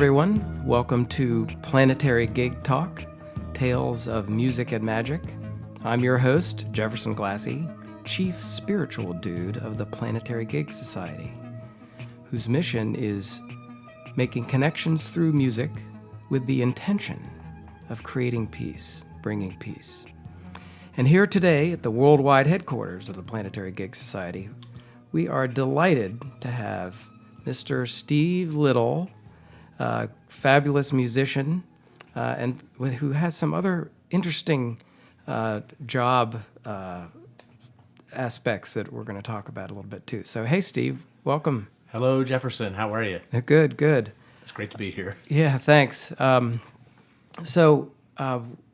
everyone. Welcome to Planetary Gig Talk, Tales of Music and Magic. I'm your host, Jefferson Glassy, Chief Spiritual Dude of the Planetary Gig Society, whose mission is making connections through music with the intention of creating peace, bringing peace. And here today at the worldwide headquarters of the Planetary Gig Society, we are delighted to have Mr. Steve Little, fabulous musician, and who has some other interesting job aspects that we're going to talk about a little bit too. So, hey, Steve, welcome. Hello, Jefferson. How are you? Good, good. It's great to be here. Yeah, thanks. So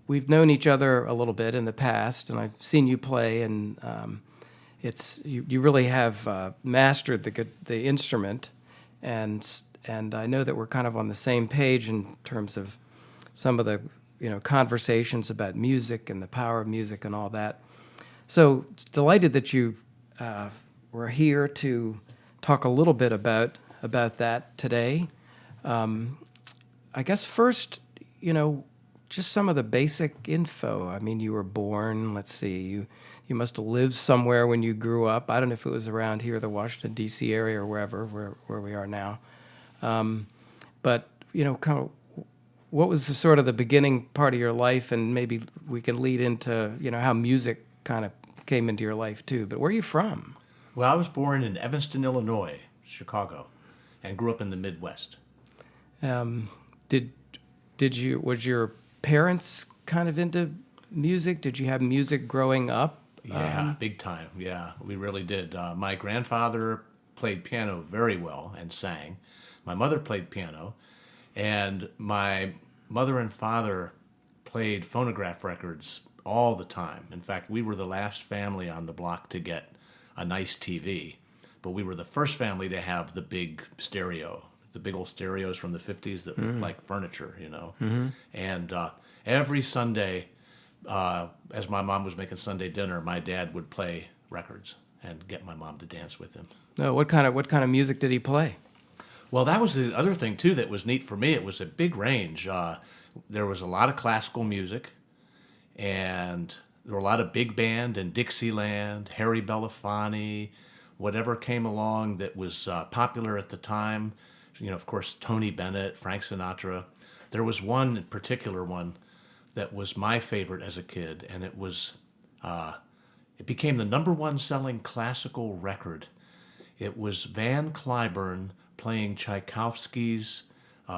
we've known each other a little bit in the past, and I've seen you play, and it's you really have mastered the instrument, and I know that we're kind of on the same page in terms of some of the conversations about music and the power of music and all that. So delighted that you were here to talk a little bit about that today. I guess first, just some of the basic info. I mean, you were born, let's see, you must have lived somewhere when you grew up. I don't know if it was around here, the Washington, D.C. area or wherever, where we are now. But, kind of what was sort of the beginning part of your life, and maybe we can lead into, how music kind of came into your life too. But where are you from? Well, I was born in Evanston, Illinois, Chicago, and grew up in the Midwest. Was your parents kind of into music? Did you have music growing up? Yeah, big time. Yeah, we really did. My grandfather played piano very well and sang. My mother played piano, and my mother and father played phonograph records all the time. In fact, we were the last family on the block to get a nice TV, but we were the first family to have the big stereo, the big old stereos from the 50s that looked like furniture, Mm-hmm. And every Sunday, as my mom was making Sunday dinner, my dad would play records and get my mom to dance with him. Oh, what kind of music did he play? Well, that was the other thing, too, that was neat for me. It was a big range. There was a lot of classical music, and there were a lot of big band and Dixieland, Harry Belafonte, whatever came along that was popular at the time. Of course, Tony Bennett, Frank Sinatra. There was one particular one that was my favorite as a kid, and it became the number one selling classical record. It was Van Cliburn playing Tchaikovsky's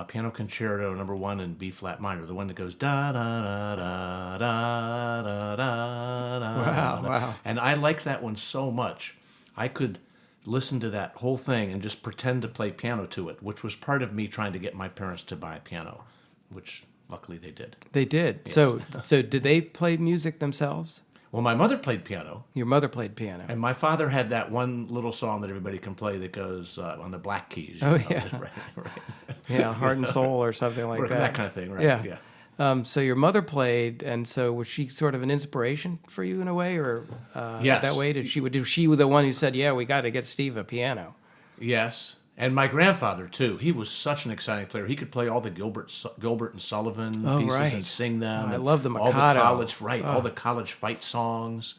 Piano Concerto No. 1 in B flat minor, the one that goes da da da da da da da da. Wow! And I liked that one so much, I could listen to that whole thing and just pretend to play piano to it, which was part of me trying to get my parents to buy a piano, which luckily they did. They did. Yes. So did they play music themselves? Well, my mother played piano. Your mother played piano. And my father had that one little song that everybody can play that goes on the black keys. Oh, yeah. Right. Yeah, Heart and Soul or something like that. That kind of thing, right? Yeah. So your mother played, and so was she sort of an inspiration for you in a way, or yes. That way? Was she the one who said, "Yeah, we got to get Steve a piano"? Yes, and my grandfather too. He was such an exciting player. He could play all the Gilbert and Sullivan pieces and sing them. I love the Mikado. All the college fight songs.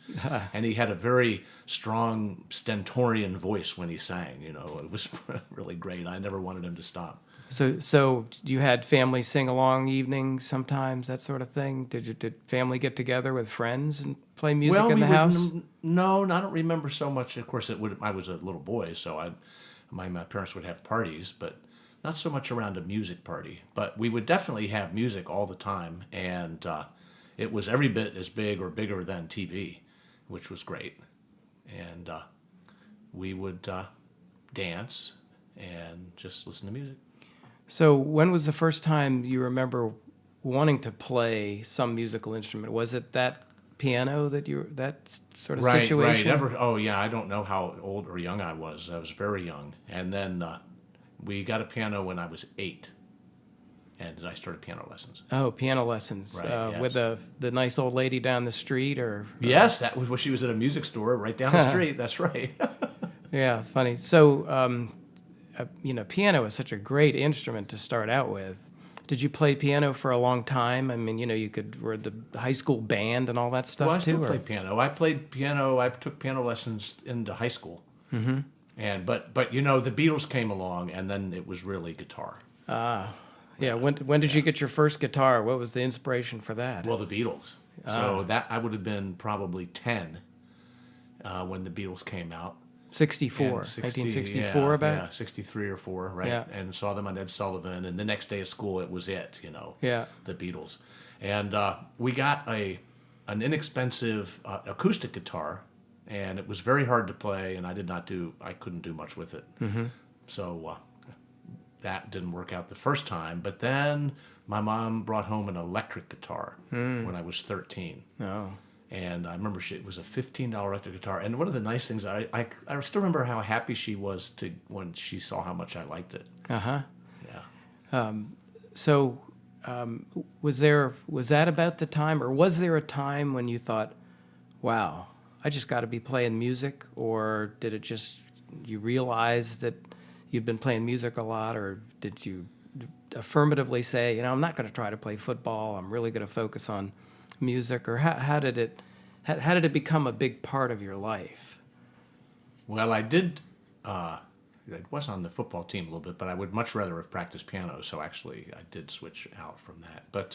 And he had a very strong stentorian voice when he sang. It was really great. I never wanted him to stop. So you had family sing-along evenings sometimes, that sort of thing? Did family get together with friends and play music in the house? No, I don't remember so much. Of course, I was a little boy, so my parents would have parties, but not so much around a music party. But we would definitely have music all the time, and it was every bit as big or bigger than TV, which was great. And we would dance and just listen to music. So when was the first time you remember wanting to play some musical instrument? Was it that piano that sort of situation? Right. I don't know how old or young I was. I was very young. And then we got a piano when I was 8. And I started piano lessons. Oh, piano lessons. Right, yes. With the nice old lady down the street? Yes, that was when she was at a music store right down the street. That's right. Yeah, funny. So piano is such a great instrument to start out with. Did you play piano for a long time? I mean, were the high school band and all that stuff Well, I too? still play piano. I played piano. I took piano lessons into high school. Mm-hmm. And but the Beatles came along, and then it was really guitar. Yeah. When did you get your first guitar? What was the inspiration for that? Well, the Beatles. So that I would have been probably 10 when the Beatles came out. 64, And 1964 yeah, about? Yeah, 63 or 4, right? Yeah. And saw them on Ed Sullivan, and the next day of school, it was it, Yeah. the Beatles. And we got an inexpensive acoustic guitar, and it was very hard to play, and I couldn't do much with it. Mm-hmm. So that didn't work out the first time. But then my mom brought home an electric guitar when I was 13. Oh. And I remember it was a $15 electric guitar. And one of the nice things, I still remember how happy she was when she saw how much I liked it. Uh-huh. Yeah. So was that about the time, or was there a time when you thought, wow, I just got to be playing music? Or did it just, you realize that you'd been playing music a lot, or did you affirmatively say, I'm not going to try to play football, I'm really going to focus on music? Or how did it become a big part of your life? Well, I did. I was on the football team a little bit, but I would much rather have practiced piano. So actually, I did switch out from that. But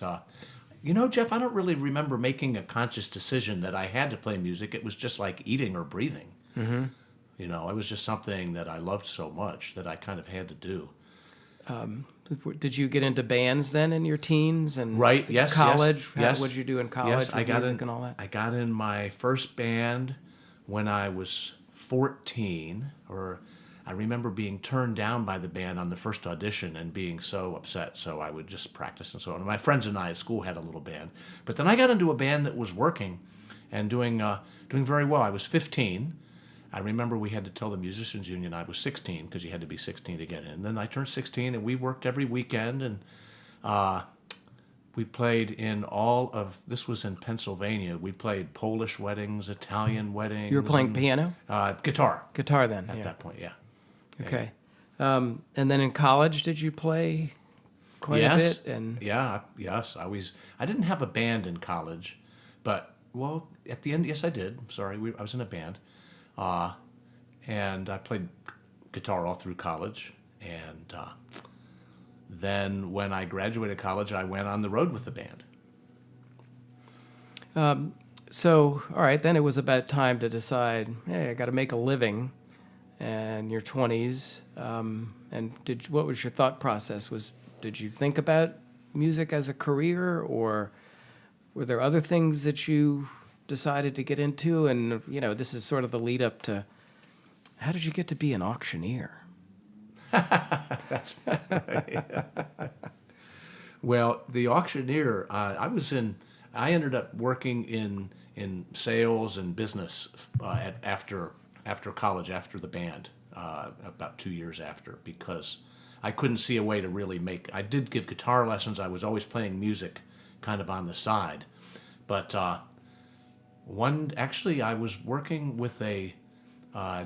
Jeff, I don't really remember making a conscious decision that I had to play music. It was just like eating or breathing. Mm-hmm. It was just something that I loved so much that I kind of had to do. Did you get into bands then in your teens and right? Yes. College? Yes. What did you do in college? Yes, I got music in and all that. I got in my first band when I was 14. Or I remember being turned down by the band on the first audition and being so upset. So I would just practice and so on. And my friends and I at school had a little band, but then I got into a band that was working and doing very well. I was 15. I remember we had to tell the musicians union I was 16 because you had to be 16 to get in. Then I turned 16 and we worked every weekend, and we played in this was in Pennsylvania. We played Polish weddings, Italian weddings. You were playing piano? Guitar. Guitar then, At yeah. that point, yeah. Okay. And then in college, did you play quite a bit? And yes. I didn't have a band in college, but, well, at the end, yes, I did. Sorry, I was in a band. And I played guitar all through college. And then when I graduated college, I went on the road with the band. So, all right, then it was about time to decide, hey, I got to make a living. And your 20s. And what was your thought process? Did you think about music as a career, or were there other things that you decided to get into? And, this is sort of the lead up to, how did you get to be an auctioneer? Well, the auctioneer, I ended up working in sales and business after college, after the band, about 2 years after, because I couldn't see a way to really I did give guitar lessons. I was always playing music kind of on the side. But I was working with a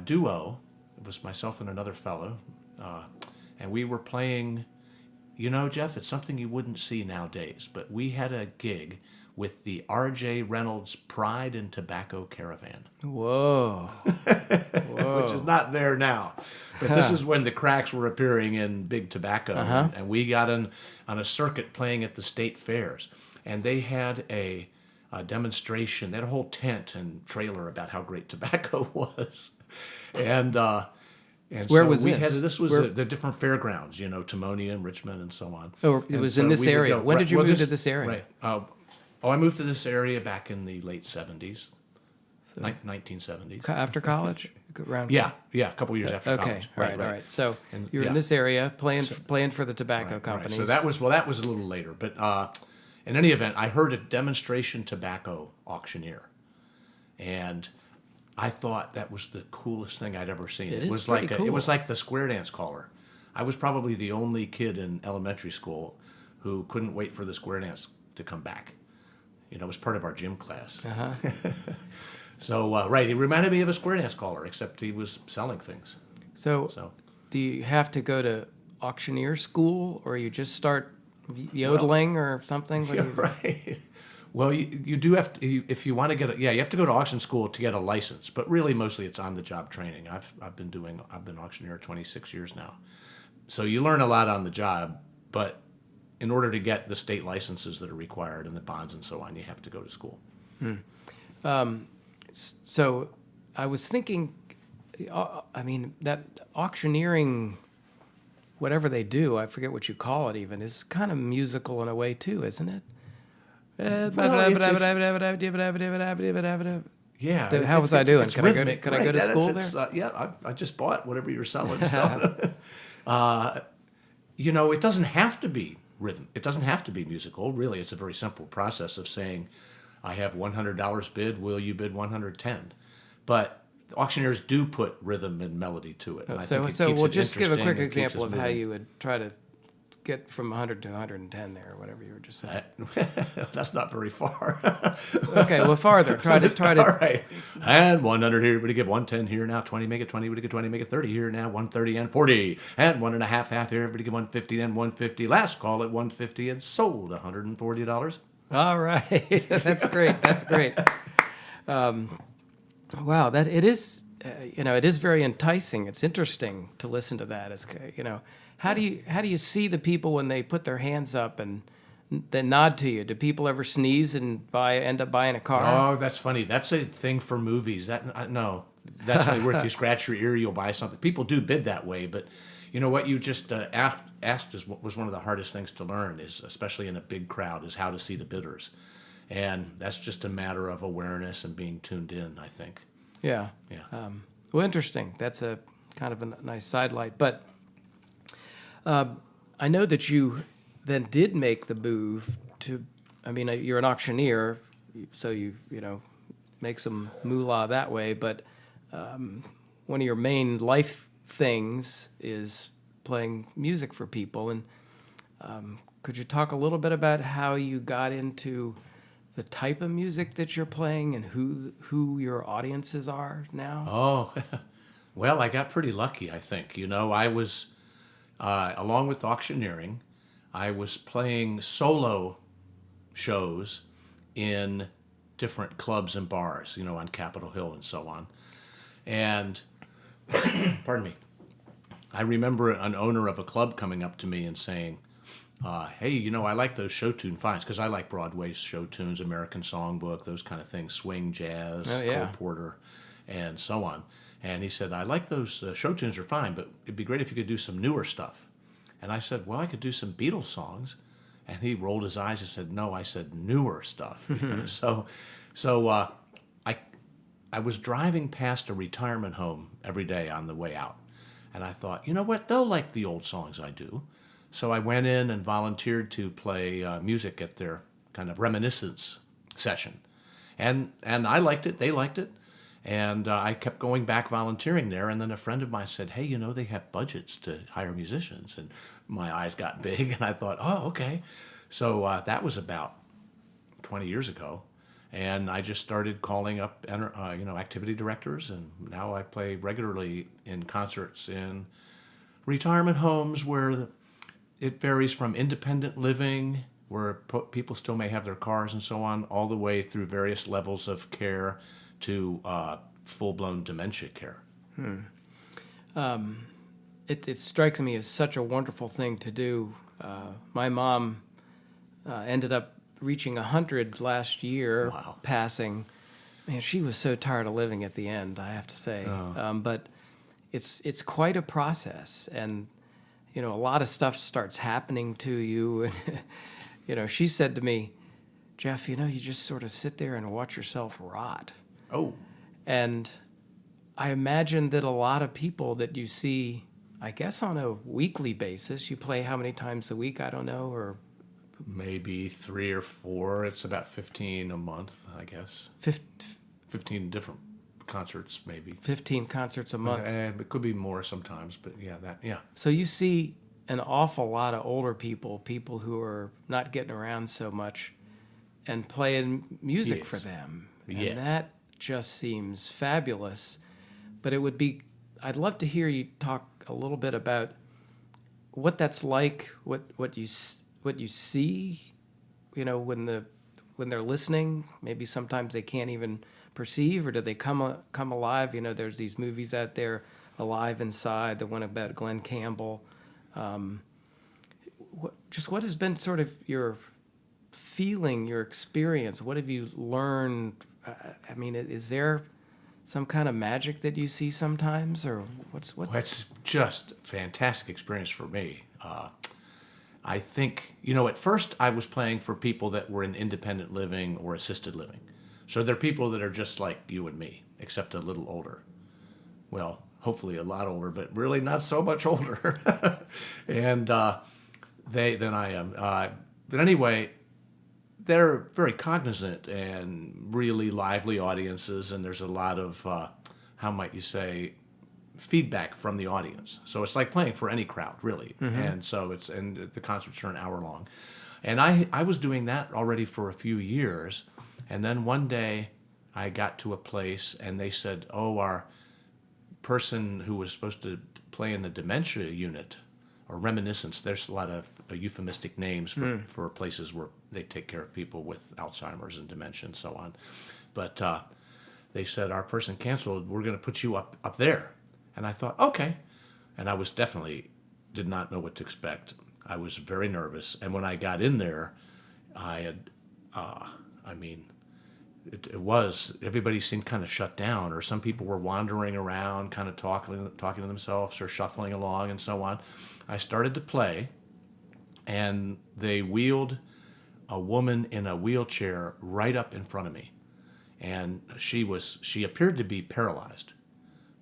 duo. It was myself and another fellow. And we were playing, Jeff, it's something you wouldn't see nowadays, but we had a gig with the R.J. Reynolds Pride and Tobacco Caravan. Whoa. Which is not there now. But this is when the cracks were appearing in big tobacco. And we got on a circuit playing at the state fairs. And they had a demonstration. They had a whole tent and trailer about how great tobacco was. And where so was we this? This was the different fairgrounds, Timonium and Richmond and so on. Oh, it was in this area. When did you move to this area? Right. I moved to this area back in the late 70s, 1970s. After college? Yeah, a couple years after college. Okay, right. So you're in this area playing for the tobacco companies. Right. So that was a little later. But in any event, I heard a demonstration tobacco auctioneer, and I thought that was the coolest thing I'd ever seen. It was pretty cool. It was like the square dance caller. I was probably the only kid in elementary school who couldn't wait for the square dance to come back. It was part of our gym class. So, he reminded me of a square dance caller, except he was selling things. So do you have to go to auctioneer school, or you just start yodeling or something? What do you, Right. Well, you do have to, if you want to get you have to go to auction school to get a license, but really mostly it's on the job training. I've been auctioneer 26 years now. So you learn a lot on the job, but in order to get the state licenses that are required and the bonds and so on, you have to go to school. So I was thinking, I mean, that auctioneering, whatever they do, I forget what you call it even, is kind of musical in a way too, isn't it? Yeah. How was I doing? It's Could I rhythmic, go to right. school It's, there? yeah, I just bought whatever you're selling. So. It doesn't have to be rhythm. It doesn't have to be musical. Really, it's a very simple process of saying, I have $100 bid. Will you bid 110? But auctioneers do put rhythm and melody to it. And I think it So keeps we'll it just give a interesting quick and keeps example us of how moving. you would try to get from 100 to 110 there, or whatever you were just saying. That's not very far. Okay, well, farther. Try All to. right. And 100 here, everybody give 110 here now, 20, make it 20, everybody give 20, make it 30 here now, 130 and 40. And 1.5 half here, everybody give 150 and 150. Last call at 150 and sold $140. All right, that's great. That's great. Wow, that it is. It is very enticing. It's interesting to listen to that. How do you see the people when they put their hands up and then nod to you? Do people ever sneeze and end up buying a car? Oh, that's funny. That's a thing for movies. No, that's only worth you scratch your ear, you'll buy something. People do bid that way, but you know what you just asked was one of the hardest things to learn, is especially in a big crowd, is how to see the bidders, and that's just a matter of awareness and being tuned in, I think. Yeah. Yeah. Well, interesting. That's a kind of a nice sidelight, but I know that you then did make the move to. I mean, you're an auctioneer, so you make some moolah that way. But one of your main life things is playing music for people. And could you talk a little bit about how you got into the type of music that you're playing and who your audiences are now? Oh, well, I got pretty lucky, I think. I was, along with auctioneering, I was playing solo shows in different clubs and bars, on Capitol Hill and so on. And, pardon me, I remember an owner of a club coming up to me and saying, hey, I like those show tune finds, because I like Broadway show tunes, American Songbook, those kind of things, swing, jazz, Oh, yeah. Cole Porter, and so on. And he said, I like those show tunes are fine, but it'd be great if you could do some newer stuff. And I said, well, I could do some Beatles songs. And he rolled his eyes and said, no, I said newer stuff. So I was driving past a retirement home every day on the way out. And I thought, you know what, they'll like the old songs I do. So I went in and volunteered to play music at their kind of reminiscence session. And I liked it, they liked it. And I kept going back volunteering there. And then a friend of mine said, hey, they have budgets to hire musicians. And my eyes got big and I thought, oh, okay. So that was about 20 years ago. And I just started calling up, activity directors. And now I play regularly in concerts in retirement homes where it varies from independent living, where people still may have their cars and so on, all the way through various levels of care to full-blown dementia care. It strikes me as such a wonderful thing to do. My mom ended up reaching 100 last year, Wow. passing. Man, she was so tired of living at the end, I have to say. Oh. But it's quite a process, and a lot of stuff starts happening to you. And she said to me, Jeff, you just sort of sit there and watch yourself rot. Oh, And I imagine that a lot of people that you see, I guess on a weekly basis, you play how many times a week? I don't know, or maybe 3 or 4. It's about 15 a month, I guess. 15 different concerts, maybe. 15 concerts a month. And it could be more sometimes, but yeah. So you see an awful lot of older people who are not getting around so much, and playing music Yes. for them. Yes. And that just seems fabulous. But I'd love to hear you talk a little bit about what that's like, what you see, when they're listening. Maybe sometimes they can't even perceive, or do they come alive? There's these movies out there, Alive Inside, the one about Glenn Campbell. What has been sort of your feeling, your experience? What have you learned? I mean, is there some kind of magic that you see sometimes, or what's? Well, it's just a fantastic experience for me. I think, at first I was playing for people that were in independent living or assisted living. So they're people that are just like you and me, except a little older. Well, hopefully a lot older, but really not so much older. And than I am. But anyway, they're very cognizant and really lively audiences, and there's a lot of, how might you say, feedback from the audience. So it's like playing for any crowd, really. And so and the concerts are an hour long. And I was doing that already for a few years. And then one day I got to a place and they said, oh, our person who was supposed to play in the dementia unit, or reminiscence, there's a lot of euphemistic names for places where they take care of people with Alzheimer's and dementia and so on. But they said, our person canceled, we're going to put you up there. And I thought, okay. And I was did not know what to expect. I was very nervous. And when I got in there, everybody seemed kind of shut down, or some people were wandering around, kind of talking to themselves or shuffling along and so on. I started to play, and they wheeled a woman in a wheelchair right up in front of me. And she appeared to be paralyzed.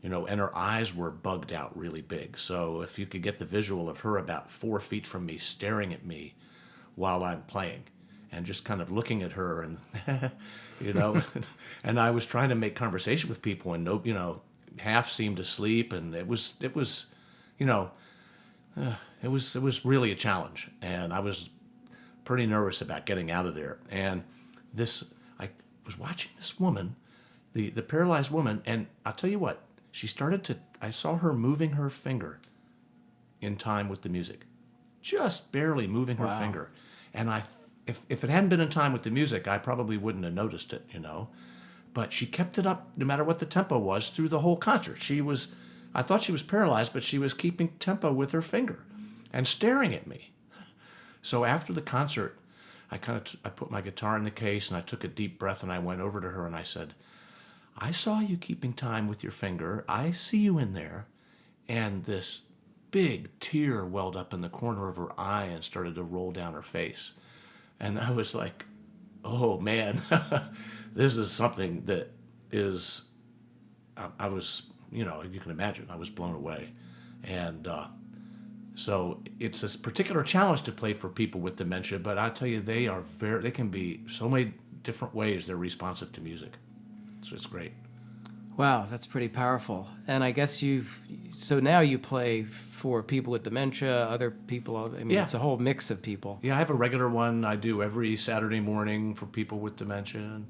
And her eyes were bugged out really big. So if you could get the visual of her about 4 feet from me, staring at me while I'm playing, and just kind of looking at her, and and I was trying to make conversation with people, and half seemed asleep, and it was really a challenge, and I was pretty nervous about getting out of there. And I was watching this woman, the paralyzed woman, and I'll tell you what. I saw her moving her finger in time with the music, just barely moving her finger. And if it hadn't been in time with the music, I probably wouldn't have noticed it, But she kept it up no matter what the tempo was through the whole concert. I thought she was paralyzed, but she was keeping tempo with her finger and staring at me. So after the concert, I put my guitar in the case and I took a deep breath and I went over to her and I said, I saw you keeping time with your finger. I see you in there. And this big tear welled up in the corner of her eye and started to roll down her face. And I was like, oh man, this is something that is, I was, you can imagine, I was blown away. And so it's a particular challenge to play for people with dementia, but I tell you, they can be so many different ways they're responsive to music. So it's great. Wow, that's pretty powerful. And I guess so now you play for people with dementia, other people. It's a whole mix of people. Yeah, I have a regular one I do every Saturday morning for people with dementia,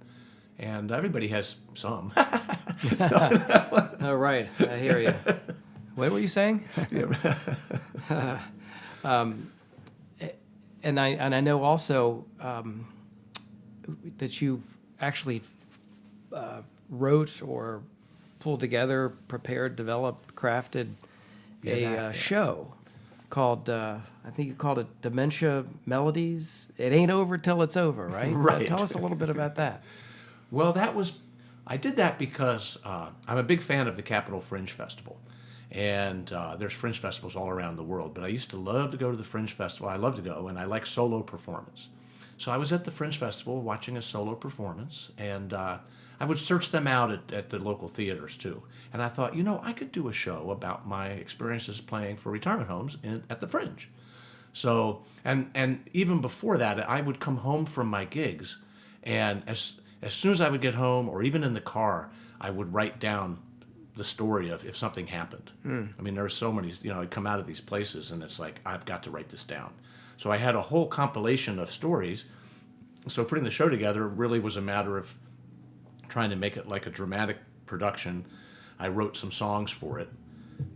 and everybody has some. Oh, right. I hear you. What were you saying? And I know also that you actually wrote or pulled together, prepared, developed, crafted a show called, I think you called it Dementia Melodies. It ain't over till it's over, right? Right. Tell us a little bit about that. Well, I did that because I'm a big fan of the Capitol Fringe Festival. And there's Fringe festivals all around the world, but I used to love to go to the Fringe Festival. I love to go, and I like solo performance. So I was at the Fringe Festival watching a solo performance, and I would search them out at the local theaters too. And I thought, I could do a show about my experiences playing for retirement homes at the Fringe. So, and even before that, I would come home from my gigs, and as soon as I would get home, or even in the car, I would write down the story of if something happened. I mean, there are so many, I'd come out of these places and it's like, I've got to write this down. So I had a whole compilation of stories. So putting the show together really was a matter of trying to make it like a dramatic production. I wrote some songs for it,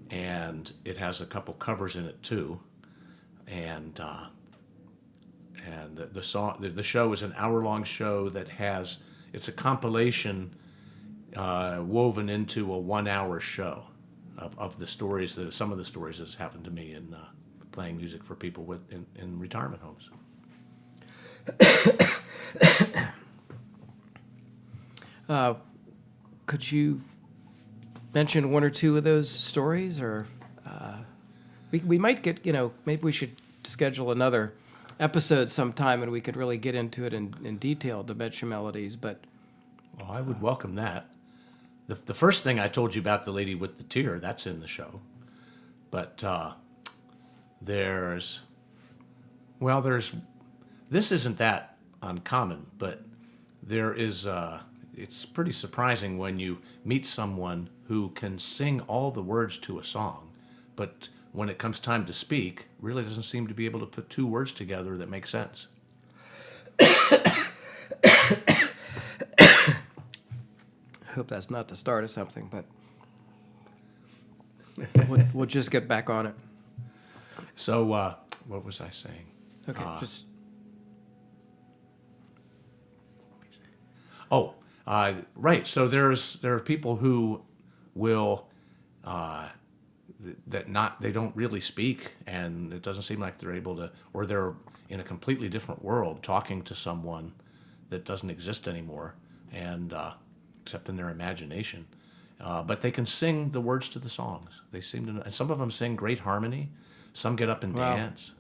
and it has a couple covers in it too. And the show is an hour-long show that has, it's a compilation woven into a 1 hour show of the stories, that some of the stories that's happened to me in playing music for people in retirement homes. Could you mention one or two of those stories, or we might get, maybe we should schedule another episode sometime and we could really get into it in detail, Dementia Melodies. But Well, I would welcome that. The first thing I told you about, the lady with the tear, that's in the show. But there's, this isn't that uncommon, but there is, it's pretty surprising when you meet someone who can sing all the words to a song, but when it comes time to speak, really doesn't seem to be able to put two words together that make sense. I hope that's not the start of something, but we'll just get back on it. So, what was I saying? Okay, just Oh, right. So there are people who will they don't really speak, and it doesn't seem like they're able to, or they're in a completely different world talking to someone that doesn't exist anymore, and except in their imagination. But they can sing the words to the songs. They seem to know, and some of them sing great harmony. Some get up and Wow. dance.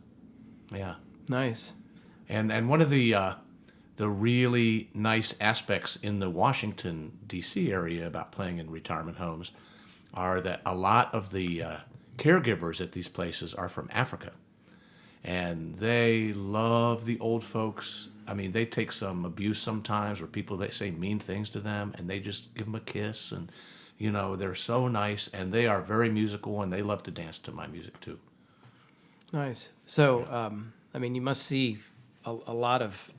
Yeah. nice. And one of the really nice aspects in the Washington, D.C. area about playing in retirement homes are that a lot of the caregivers at these places are from Africa. And they love the old folks. I mean, they take some abuse sometimes where people, they say mean things to them, and they just give them a kiss. And, they're so nice, and they are very musical, and they love to dance to my music too. Nice. So, you must see a lot of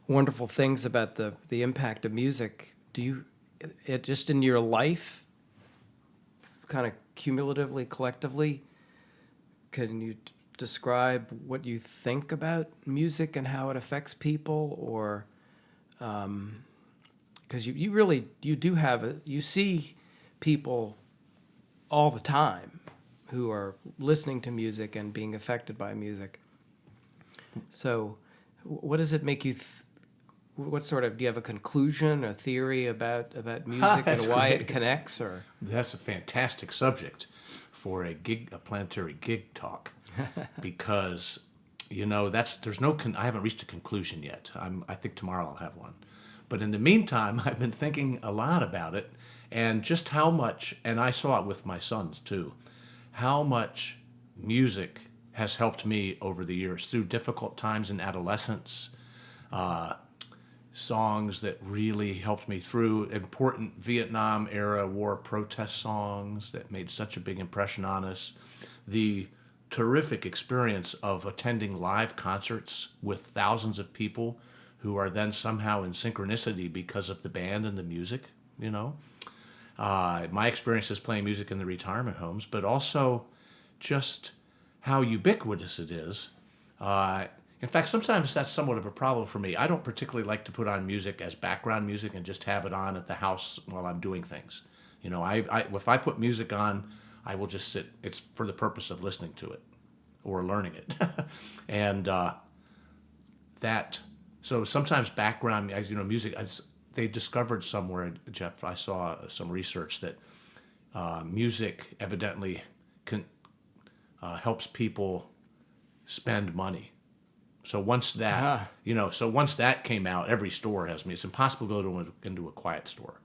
wonderful things about the impact of music. Do you, it just in your life, kind of cumulatively, collectively, can you describe what you think about music and how it affects people, or because you really do have you see people all the time who are listening to music and being affected by music. So, what does it make you? What sort of, do you have a conclusion, a theory about music and why it connects? Or That's a fantastic subject for a planetary gig talk, because I haven't reached a conclusion yet. I think tomorrow I'll have one, but in the meantime, I've been thinking a lot about it, and just how much, and I saw it with my sons too, how much music has helped me over the years through difficult times in adolescence. Songs that really helped me through important Vietnam era war protest songs that made such a big impression on us. The terrific experience of attending live concerts with thousands of people who are then somehow in synchronicity because of the band and the music, My experiences playing music in the retirement homes, but also just how ubiquitous it is. In fact, sometimes that's somewhat of a problem for me. I don't particularly like to put on music as background music and just have it on at the house while I'm doing things. If I put music on, I will just sit. It's for the purpose of listening to it or learning it. And so sometimes background, music, they discovered somewhere, Jeff, I saw some research that music evidently helps people spend money. So once that, once that came out, every store has me. It's impossible to go into a quiet store.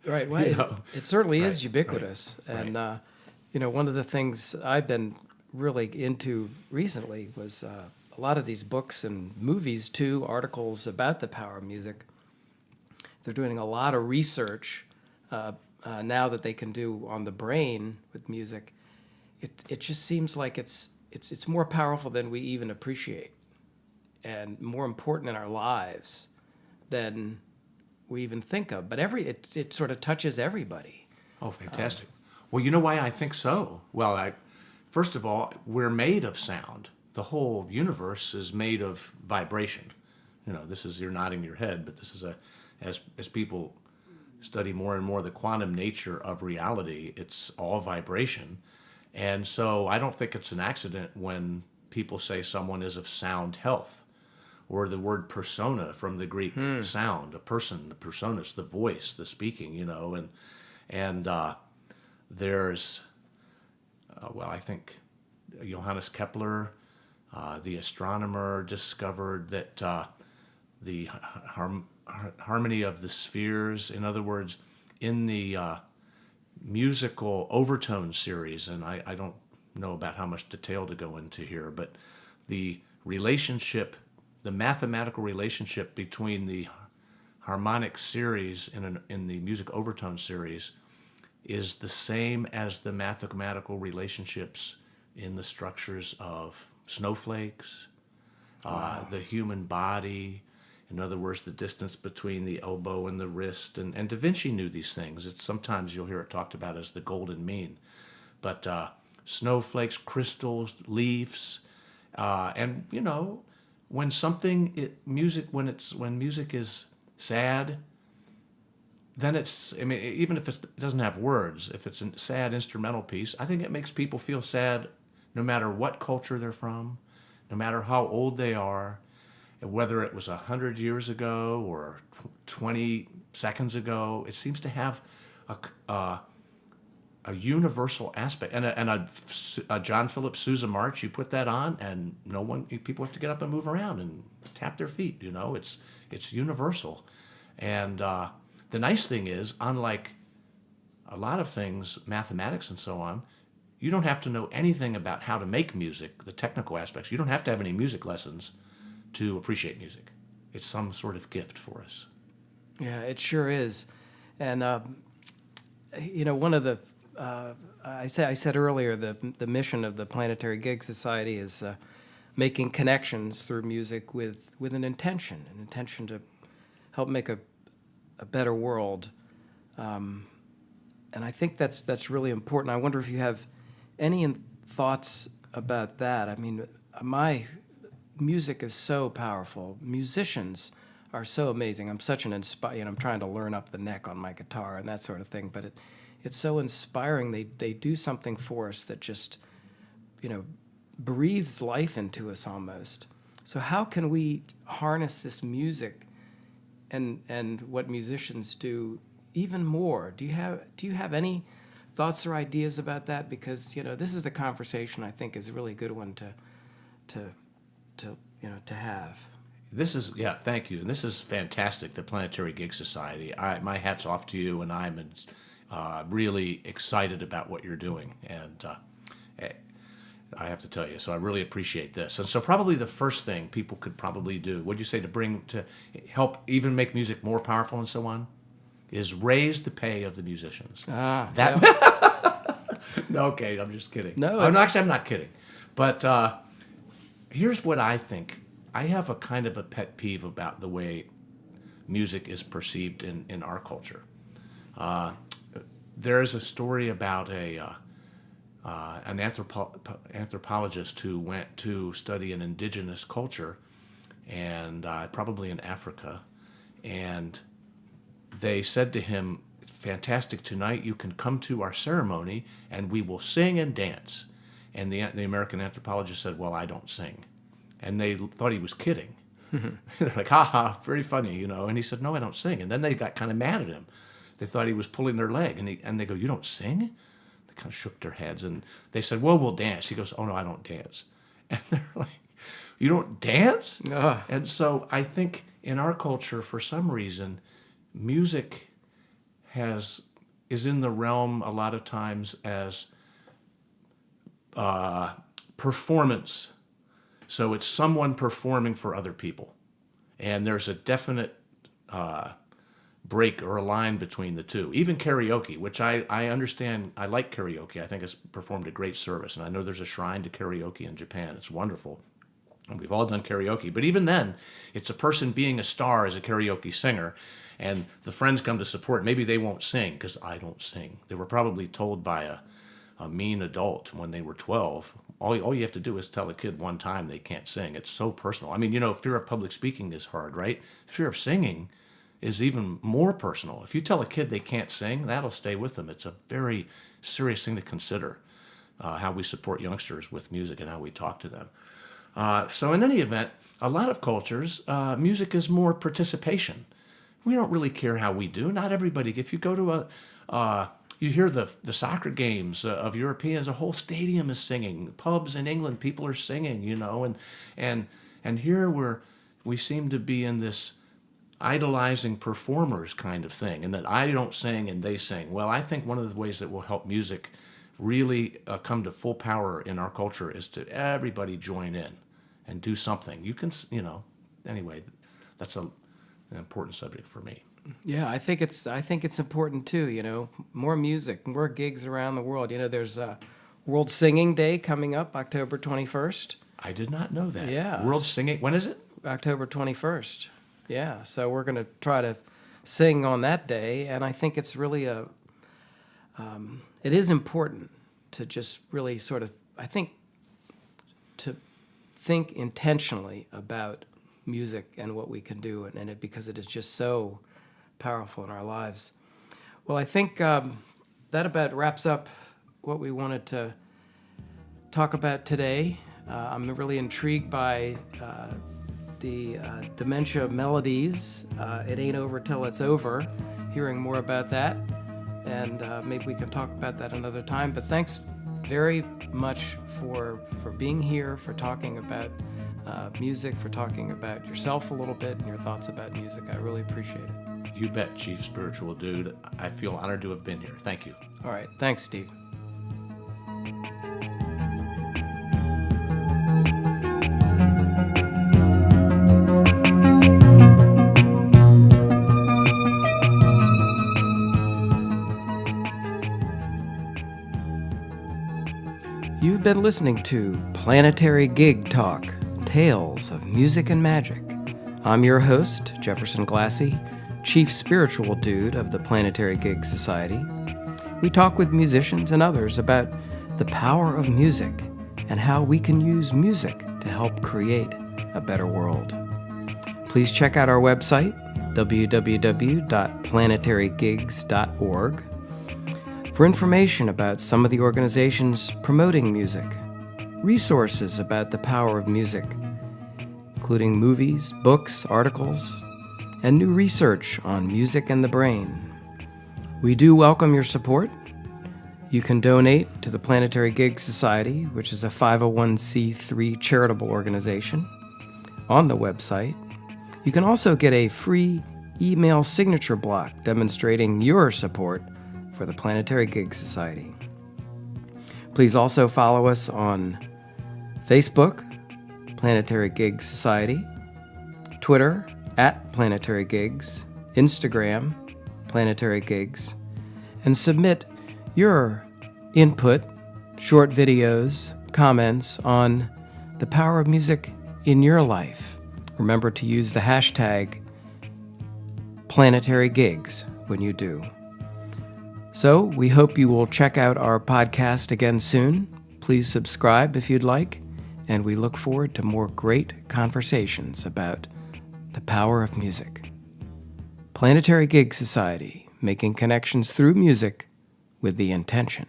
right, well, it certainly is ubiquitous, right. and one of the things I've been really into recently was a lot of these books and movies too, articles about the power of music. They're doing a lot of research now that they can do on the brain with music. It just seems like it's more powerful than we even appreciate, and more important in our lives than we even think of. But it sort of touches everybody. Oh, fantastic. Well, you know why I think so? Well, first of all, we're made of sound. The whole universe is made of vibration. This is, you're nodding your head, but this is as people study more and more the quantum nature of reality, it's all vibration. And so I don't think it's an accident when people say someone is of sound health, or the word persona from the Greek sound, a person, the personas, the voice, the speaking, and there's, I think Johannes Kepler, the astronomer, discovered that the harmony of the spheres, in other words, in the musical overtone series, and I don't know about how much detail to go into here, but the relationship, the mathematical relationship between the harmonic series in the music overtone series is the same as the mathematical relationships in the structures of snowflakes, the human body. In other words, the distance between the elbow and the wrist. And Da Vinci knew these things. Sometimes you'll hear it talked about as the golden mean. But snowflakes, crystals, leaves, and when when music is sad, then even if it doesn't have words, if it's a sad instrumental piece, I think it makes people feel sad no matter what culture they're from, no matter how old they are, and whether it was 100 years ago or 20 seconds ago. It seems to have a universal aspect. And a John Philip Sousa march, you put that on, and people have to get up and move around and tap their feet. It's universal. And the nice thing is, unlike a lot of things, mathematics and so on, you don't have to know anything about how to make music, the technical aspects. You don't have to have any music lessons to appreciate music. It's some sort of gift for us. Yeah, it sure is. And one of the I said earlier, the mission of the Planetary Gig Society is making connections through music with an intention to help make a better world. And I think that's really important. I wonder if you have any thoughts about that. I mean, my music is so powerful. Musicians are so amazing. I'm such an I'm trying to learn up the neck on my guitar and that sort of thing, but it's so inspiring. They do something for us that just, breathes life into us almost. So how can we harness this music and what musicians do even more? Do you have any thoughts or ideas about that? Because this is a conversation I think is a really good one to have. This is, thank you. And this is fantastic, the Planetary Gig Society. My hat's off to you, and I'm really excited about what you're doing. And I have to tell you, so I really appreciate this. And so probably the first thing people could probably do, what'd you say, to help even make music more powerful and so on, is raise the pay of the musicians. No, okay, I'm just kidding. No, actually, I'm not kidding. But here's what I think. I have a kind of a pet peeve about the way music is perceived in our culture. There's a story about an anthropologist who went to study an indigenous culture, and probably in Africa, and they said to him, "Fantastic, tonight you can come to our ceremony and we will sing and dance." And the American anthropologist said, "Well, I don't sing." And they thought he was kidding. They're like, "Ha ha, very funny, And he said, "No, I don't sing." And then they got kind of mad at him. They thought he was pulling their leg. And they go, "You don't sing?" They kind of shook their heads. And they said, "Well, we'll dance." He goes, "Oh, no, I don't dance." And they're like, "You don't dance?" And so I think in our culture, for some reason, music is in the realm a lot of times as performance. So it's someone performing for other people. And there's a definite break or a line between the two. Even karaoke, which I understand, I like karaoke. I think it's performed a great service. And I know there's a shrine to karaoke in Japan. It's wonderful. And we've all done karaoke. But even then, it's a person being a star as a karaoke singer. And the friends come to support. Maybe they won't sing because I don't sing. They were probably told by a mean adult when they were 12. All you have to do is tell a kid one time they can't sing. It's so personal. I mean, fear of public speaking is hard, right? Fear of singing is even more personal. If you tell a kid they can't sing, that'll stay with them. It's a very serious thing to consider, how we support youngsters with music and how we talk to them. So in any event, a lot of cultures, music is more participation. We don't really care how we do. Not everybody. If you go to you hear the soccer games of Europeans, a whole stadium is singing. Pubs in England, people are singing, and here we seem to be in this idolizing performers kind of thing, and that I don't sing and they sing. Well, I think one of the ways that will help music really come to full power in our culture is to everybody join in and do something. You can, anyway, that's an important subject for me. Yeah, I think it's important too. More music, more gigs around the world. There's a World Singing Day coming up, October 21st. I did not know that. Yeah. World Singing. When is it? October 21st. Yeah, so we're going to try to sing on that day, and I think it's really it is important to just really sort of, I think, to think intentionally about music and what we can do, and it because it is just so powerful in our lives. Well, I think that about wraps up what we wanted to talk about today. I'm really intrigued by the Dementia Melodies. It ain't over till it's over. Hearing more about that, and maybe we can talk about that another time. But thanks very much for being here, for talking about music, for talking about yourself a little bit and your thoughts about music. I really appreciate it. You bet, Chief Spiritual Dude. I feel honored to have been here. Thank you. All right. Thanks, Steve. You've been listening to Planetary Gig Talk, Tales of Music and Magic. I'm your host, Jefferson Glassy, Chief Spiritual Dude of the Planetary Gig Society. We talk with musicians and others about the power of music and how we can use music to help create a better world. Please check out our website, www.planetarygigs.org, for information about some of the organizations promoting music, resources about the power of music, including movies, books, articles, and new research on music and the brain. We do welcome your support. You can donate to the Planetary Gig Society, which is a 501c3 charitable organization, on the website. You can also get a free email signature block demonstrating your support for the Planetary Gig Society. Please also follow us on Facebook, Planetary Gig Society, Twitter, @Planetary Gigs, Instagram, Planetary Gigs, and submit your input, short videos, comments on the power of music in your life. Remember to use the hashtag Planetary Gigs when you do. So we hope you will check out our podcast again soon. Please subscribe if you'd like, and we look forward to more great conversations about the power of music. Planetary Gig Society, making connections through music with the intention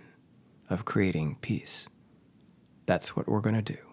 of creating peace. That's what we're going to do.